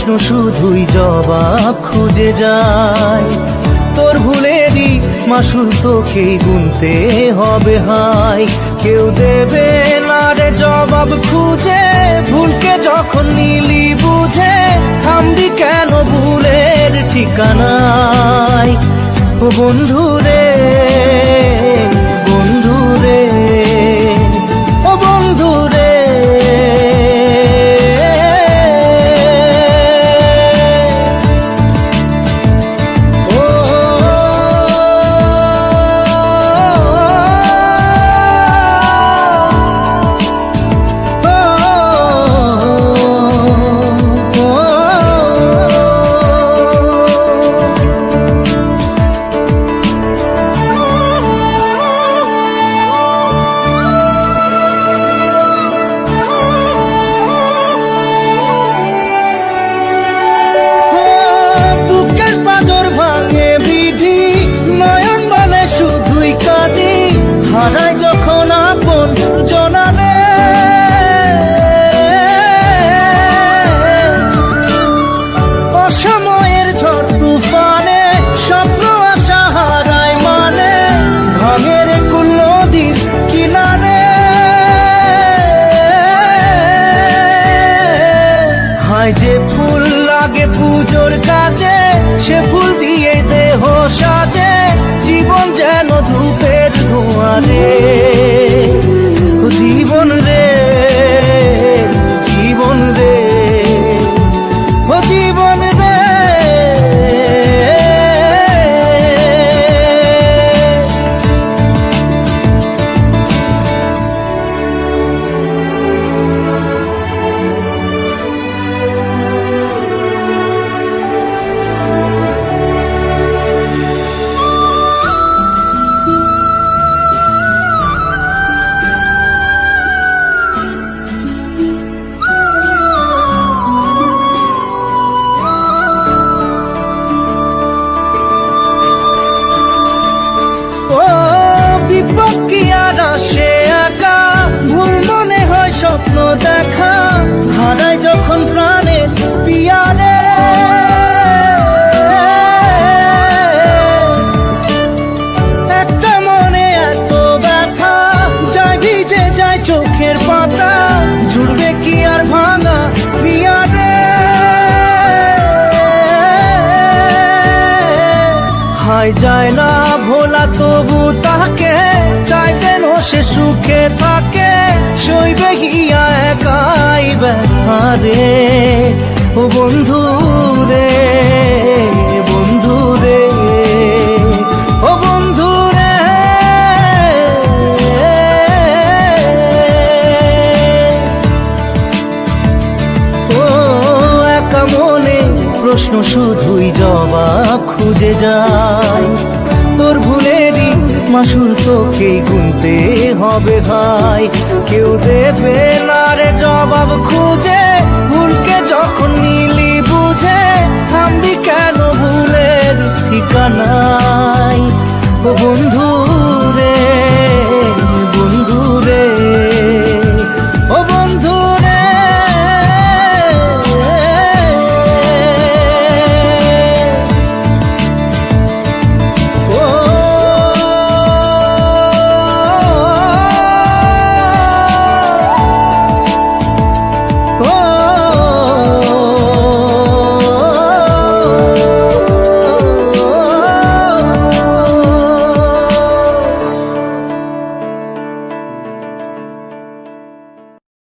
প্রশ্ন শুধুই জবাব খুঁজে যায়। তোর ভুলেরই মাসুল তোকেই গুনতে হবে হায়। কেউ দেবে না রে জবাব খুঁজে, ভুলকে যখন নিলি বুঝে থামবি কেন ভুলের ঠিকানায়। ও বন্ধু রে, বন্ধু রে, ও বন্ধু রে। হারাই যখন আপন জনারে, অসময়ের ঝড় তুফানে স্বপ্ন আশা হারায় মানে, ভাঙের কুল নদীর কিনারে। হায় যে ফুল লাগে পুজোর কাজে, সে ফুল দিয়ে দেহ সাজে, জীবন যেন ধূপের ধোঁয়ারে। জীবন রে, জীবন রে, ও জীবন রে। সে একা ভুল মনে হয় স্বপ্ন দেখা, হারাই যখন প্রাণে পিয়ারে। একটা মনে এত ব্যথা যায় ভিজে যায় চোখের পাতা, জুড়বে কি আর ভাঙা পিয়ারে। হায় যায় না ভোলা তবু তাকে চাই যেন সে সুখে থাকে, সইবে গিয়া একাই ব্যথারে। ও বন্ধু রে, বন্ধু রে, ও বন্ধু রে। ও একা মনে প্রশ্ন শুধুই জবাব খুঁজে যায়। তোর ভুলেরই মাসুল তোকেই গুনতে হবে ভাই। কেউ দেবে না রে জবাব খুঁজে, ভুলকে যখন নিলি বুঝে থামবি কেন ভুলের ঠিকানায়। ও বন্ধু